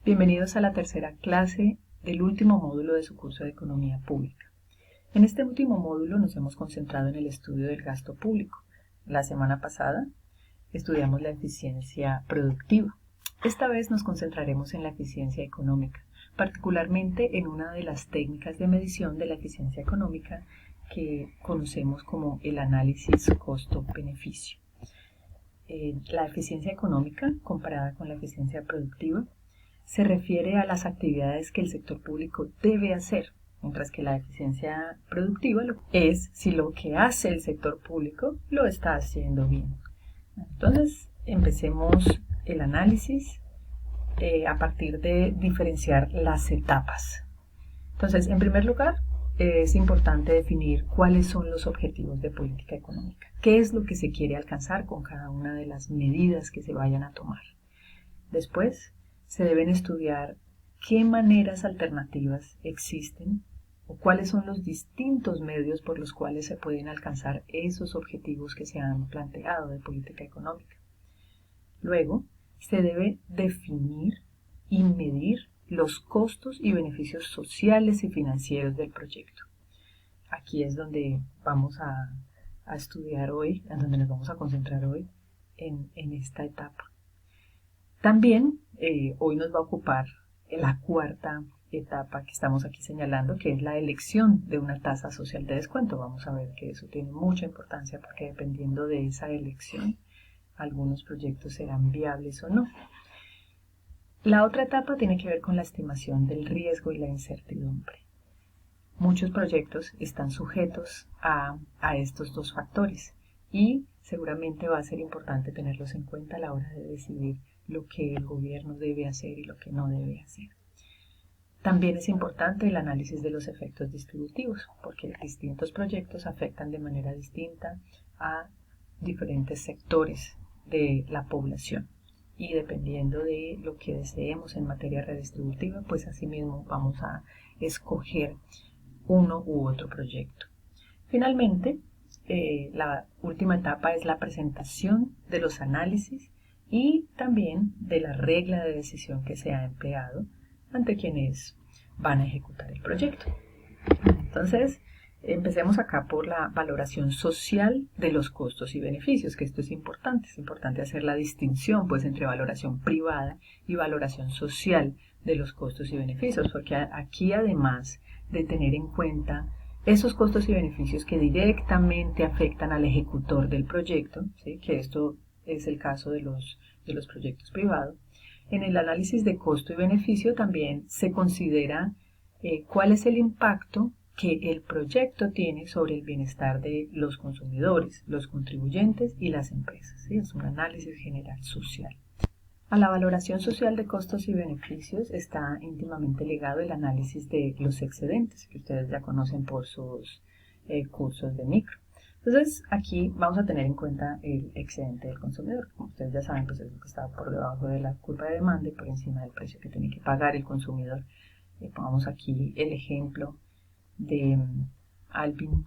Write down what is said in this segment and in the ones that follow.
Bienvenidos a la tercera clase del último módulo de su curso de Economía Pública. En este último módulo nos hemos concentrado en el estudio del gasto público. La semana pasada estudiamos la eficiencia productiva. Esta vez nos concentraremos en la eficiencia económica, particularmente en una de las técnicas de medición de la eficiencia económica que conocemos como el análisis costo-beneficio. La eficiencia económica, comparada con la eficiencia productiva, se refiere a las actividades que el sector público debe hacer, mientras que la eficiencia productiva es si lo que hace el sector público lo está haciendo bien. Entonces, empecemos el análisis a partir de diferenciar las etapas. Entonces, en primer lugar, es importante definir cuáles son los objetivos de política económica. ¿Qué es lo que se quiere alcanzar con cada una de las medidas que se vayan a tomar? Después, se deben estudiar qué maneras alternativas existen o cuáles son los distintos medios por los cuales se pueden alcanzar esos objetivos que se han planteado de política económica. Luego, se debe definir y medir los costos y beneficios sociales y financieros del proyecto. Aquí es donde vamos a estudiar hoy, en donde nos vamos a concentrar hoy en esta etapa. También hoy nos va a ocupar la cuarta etapa que estamos aquí señalando, que es la elección de una tasa social de descuento. Vamos a ver que eso tiene mucha importancia porque dependiendo de esa elección, algunos proyectos serán viables o no. La otra etapa tiene que ver con la estimación del riesgo y la incertidumbre. Muchos proyectos están sujetos a estos dos factores y seguramente va a ser importante tenerlos en cuenta a la hora de decidir lo que el gobierno debe hacer y lo que no debe hacer. También es importante el análisis de los efectos distributivos, porque distintos proyectos afectan de manera distinta a diferentes sectores de la población. Y dependiendo de lo que deseemos en materia redistributiva, pues asimismo vamos a escoger uno u otro proyecto. Finalmente, la última etapa es la presentación de los análisis y también de la regla de decisión que se ha empleado ante quienes van a ejecutar el proyecto. Entonces, empecemos acá por la valoración social de los costos y beneficios, que esto es importante hacer la distinción pues entre valoración privada y valoración social de los costos y beneficios, porque aquí además de tener en cuenta esos costos y beneficios que directamente afectan al ejecutor del proyecto, ¿sí? Que esto es el caso de los proyectos privados. En el análisis de costo y beneficio también se considera cuál es el impacto que el proyecto tiene sobre el bienestar de los consumidores, los contribuyentes y las empresas. ¿Sí? Es un análisis general social. A la valoración social de costos y beneficios está íntimamente ligado el análisis de los excedentes, que ustedes ya conocen por sus cursos de micro. Entonces, aquí vamos a tener en cuenta el excedente del consumidor. Como ustedes ya saben, pues es lo que está por debajo de la curva de demanda y por encima del precio que tiene que pagar el consumidor. Pongamos aquí el ejemplo de Alvin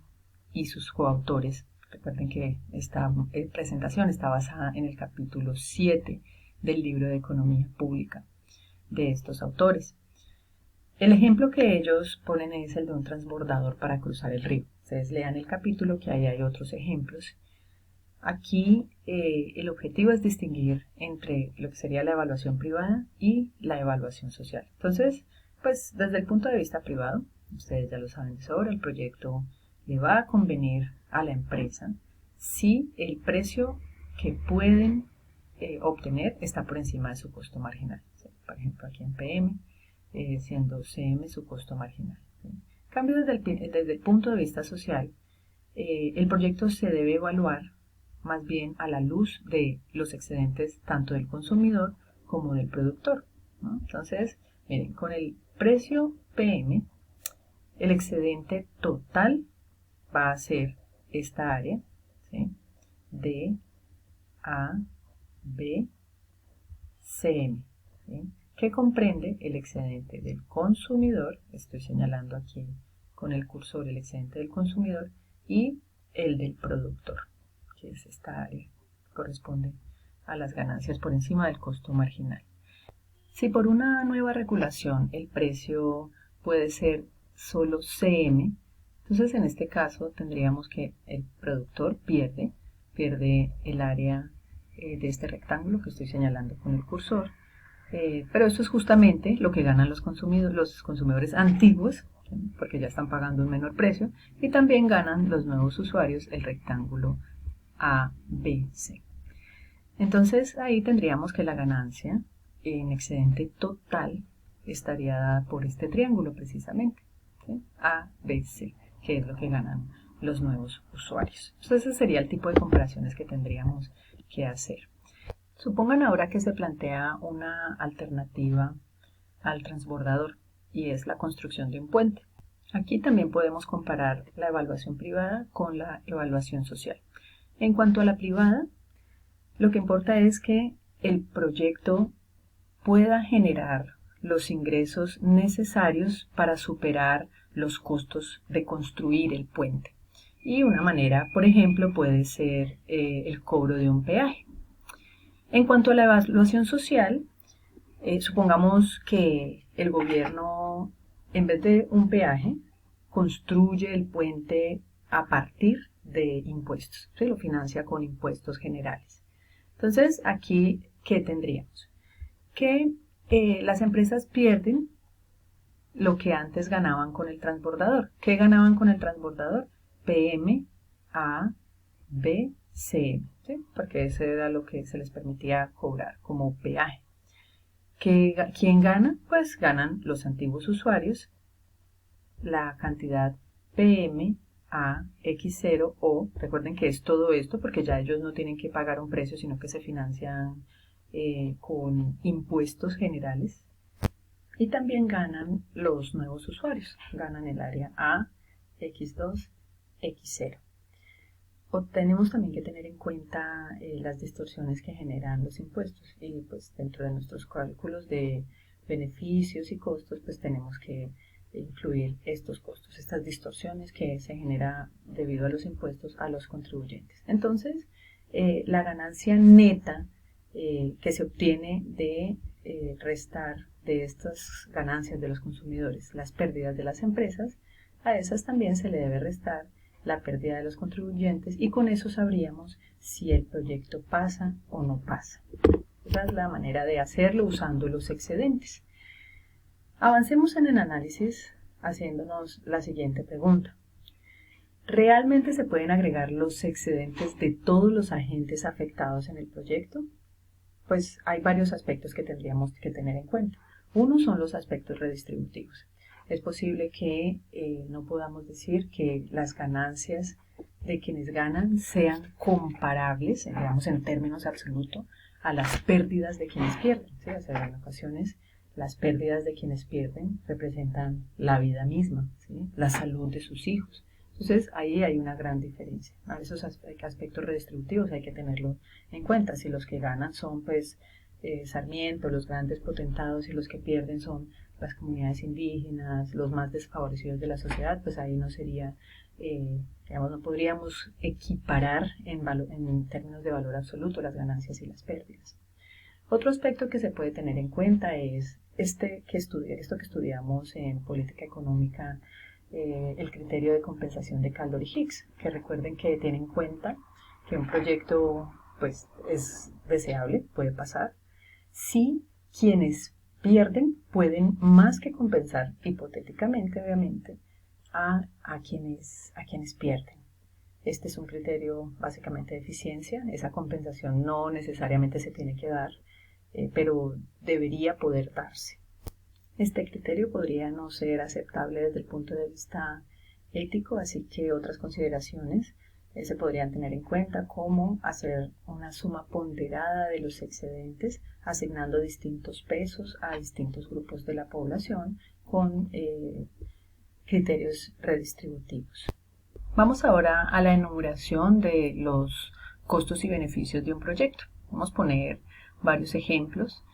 y sus coautores. Recuerden que esta presentación está basada en el capítulo 7 del libro de Economía Pública de estos autores. El ejemplo que ellos ponen es el de un transbordador para cruzar el río. Ustedes lean el capítulo que ahí hay otros ejemplos. Aquí el objetivo es distinguir entre lo que sería la evaluación privada y la evaluación social. Entonces, pues desde el punto de vista privado, ustedes ya lo saben de sobra, el proyecto le va a convenir a la empresa si el precio que pueden obtener está por encima de su costo marginal. ¿Sí? Por ejemplo, aquí en PM, siendo CM su costo marginal. ¿Sí? En cambio, desde el punto de vista social, el proyecto se debe evaluar más bien a la luz de los excedentes tanto del consumidor como del productor, ¿no? Entonces, miren, con el precio PM, el excedente total va a ser esta área, ¿sí? D, A, B, CM, ¿sí? Que comprende el excedente del consumidor, estoy señalando aquí con el cursor el excedente del consumidor, y el del productor, que es esta área que corresponde a las ganancias por encima del costo marginal. Si por una nueva regulación el precio puede ser solo CM, entonces en este caso tendríamos que el productor pierde el área de este rectángulo que estoy señalando con el cursor, pero esto es justamente lo que ganan los consumidores antiguos, porque ya están pagando un menor precio, y también ganan los nuevos usuarios el rectángulo ABC. Entonces ahí tendríamos que la ganancia en excedente total estaría dada por este triángulo precisamente, ¿sí? ABC, que es lo que ganan los nuevos usuarios. Entonces ese sería el tipo de comparaciones que tendríamos que hacer. Supongan ahora que se plantea una alternativa al transbordador y es la construcción de un puente. Aquí también podemos comparar la evaluación privada con la evaluación social. En cuanto a la privada, lo que importa es que el proyecto pueda generar los ingresos necesarios para superar los costos de construir el puente. Y una manera, por ejemplo, puede ser el cobro de un peaje. En cuanto a la evaluación social, supongamos que el gobierno, en vez de un peaje, construye el puente a partir de impuestos, ¿sí? Lo financia con impuestos generales. Entonces, aquí, ¿qué tendríamos? Que las empresas pierden lo que antes ganaban con el transbordador. ¿Qué ganaban con el transbordador? PM, A, B, C, ¿sí? Porque ese era lo que se les permitía cobrar como peaje. ¿Quién gana? Pues ganan los antiguos usuarios la cantidad PM, A, X0 o, recuerden que es todo esto porque ya ellos no tienen que pagar un precio, sino que se financian con impuestos generales. Y también ganan los nuevos usuarios, ganan el área A, X2, X0. Tenemos también que tener en cuenta las distorsiones que generan los impuestos y pues dentro de nuestros cálculos de beneficios y costos pues tenemos que incluir estos costos, estas distorsiones que se generan debido a los impuestos a los contribuyentes. Entonces, la ganancia neta que se obtiene de restar de estas ganancias de los consumidores las pérdidas de las empresas, a esas también se le debe restar la pérdida de los contribuyentes y con eso sabríamos si el proyecto pasa o no pasa. Esa es la manera de hacerlo usando los excedentes. Avancemos en el análisis haciéndonos la siguiente pregunta. ¿Realmente se pueden agregar los excedentes de todos los agentes afectados en el proyecto? Pues hay varios aspectos que tendríamos que tener en cuenta. Uno son los aspectos redistributivos. Es posible que no podamos decir que las ganancias de quienes ganan sean comparables, digamos en términos absolutos, a las pérdidas de quienes pierden. ¿Sí? O sea, en ocasiones las pérdidas de quienes pierden representan la vida misma, ¿sí? La salud de sus hijos. Entonces ahí hay una gran diferencia. A esos aspectos redistributivos hay que tenerlo en cuenta. Si los que ganan son pues Sarmiento, los grandes potentados, y los que pierden son las comunidades indígenas, los más desfavorecidos de la sociedad, pues ahí no sería, digamos, no podríamos equiparar en términos de valor absoluto las ganancias y las pérdidas. Otro aspecto que se puede tener en cuenta es esto que estudiamos en política económica, el criterio de compensación de Kaldor y Hicks, que recuerden que tiene en cuenta que un proyecto pues es deseable, puede pasar, si quienes pierden pueden más que compensar, hipotéticamente obviamente, a quienes pierden. Este es un criterio básicamente de eficiencia. Esa compensación no necesariamente se tiene que dar, pero debería poder darse. Este criterio podría no ser aceptable desde el punto de vista ético, así que otras consideraciones se podrían tener en cuenta, como hacer una suma ponderada de los excedentes, asignando distintos pesos a distintos grupos de la población con criterios redistributivos. Vamos ahora a la enumeración de los costos y beneficios de un proyecto. Vamos a poner varios ejemplos.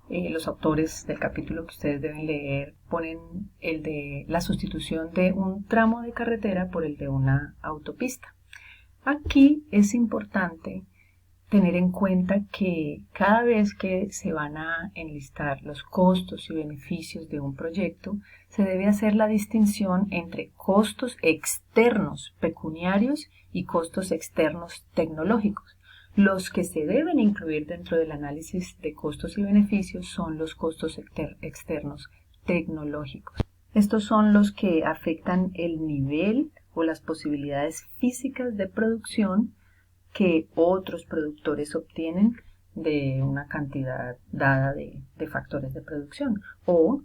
Los autores del capítulo que ustedes deben leer ponen el de la sustitución de un tramo de carretera por el de una autopista. Aquí es importante tener en cuenta que cada vez que se van a enlistar los costos y beneficios de un proyecto, se debe hacer la distinción entre costos externos pecuniarios y costos externos tecnológicos. Los que se deben incluir dentro del análisis de costos y beneficios son los costos externos tecnológicos. Estos son los que afectan el nivel o las posibilidades físicas de producción que otros productores obtienen de una cantidad dada de factores de producción o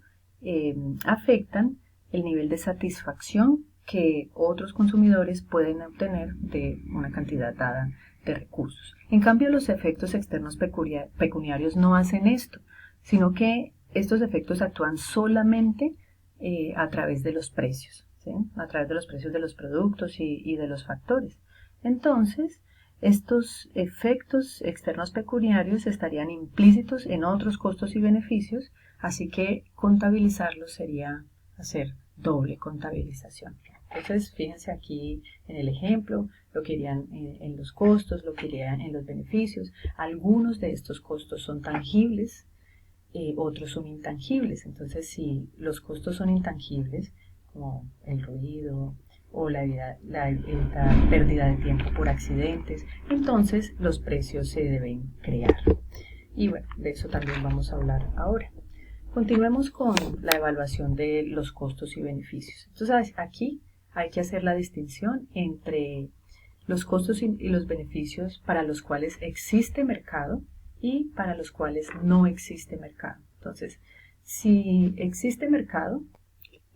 afectan el nivel de satisfacción que otros consumidores pueden obtener de una cantidad dada de recursos. En cambio, los efectos externos pecuniarios no hacen esto, sino que estos efectos actúan solamente a través de los precios, ¿sí? A través de los precios de los productos y de los factores. Entonces, estos efectos externos pecuniarios estarían implícitos en otros costos y beneficios, así que contabilizarlos sería hacer doble contabilización. Entonces, fíjense aquí en el ejemplo, lo que irían en los costos, lo que irían en los beneficios. Algunos de estos costos son tangibles, otros son intangibles. Entonces, si los costos son intangibles, como el ruido o la pérdida de tiempo por accidentes, entonces los precios se deben crear. Y bueno, de eso también vamos a hablar ahora. Continuemos con la evaluación de los costos y beneficios. Entonces, aquí hay que hacer la distinción entre los costos y los beneficios para los cuales existe mercado y para los cuales no existe mercado. Entonces, si existe mercado,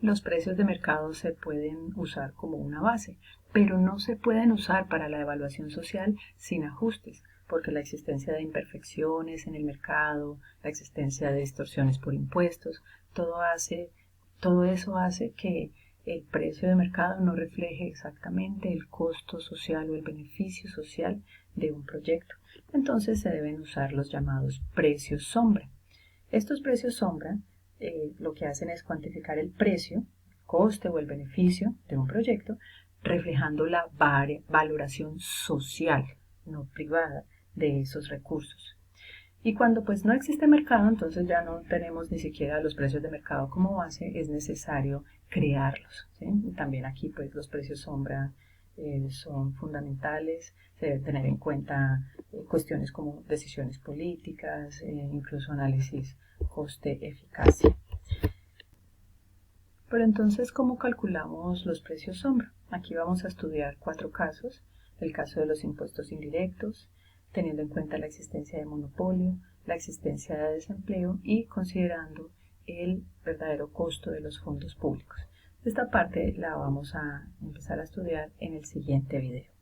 los precios de mercado se pueden usar como una base, pero no se pueden usar para la evaluación social sin ajustes, porque la existencia de imperfecciones en el mercado, la existencia de distorsiones por impuestos, todo eso hace que el precio de mercado no refleje exactamente el costo social o el beneficio social de un proyecto. Entonces se deben usar los llamados precios sombra. Estos precios sombra lo que hacen es cuantificar el precio, el coste o el beneficio de un proyecto, reflejando la valoración social, no privada, de esos recursos. Y cuando pues no existe mercado, entonces ya no tenemos ni siquiera los precios de mercado como base, es necesario crearlos, ¿sí? Y también aquí pues los precios sombra son fundamentales, se debe tener en cuenta cuestiones como decisiones políticas, incluso análisis coste-eficacia. Pero entonces, ¿cómo calculamos los precios sombra? Aquí vamos a estudiar 4 casos. El caso de los impuestos indirectos, teniendo en cuenta la existencia de monopolio, la existencia de desempleo y considerando el verdadero costo de los fondos públicos. Esta parte la vamos a empezar a estudiar en el siguiente video.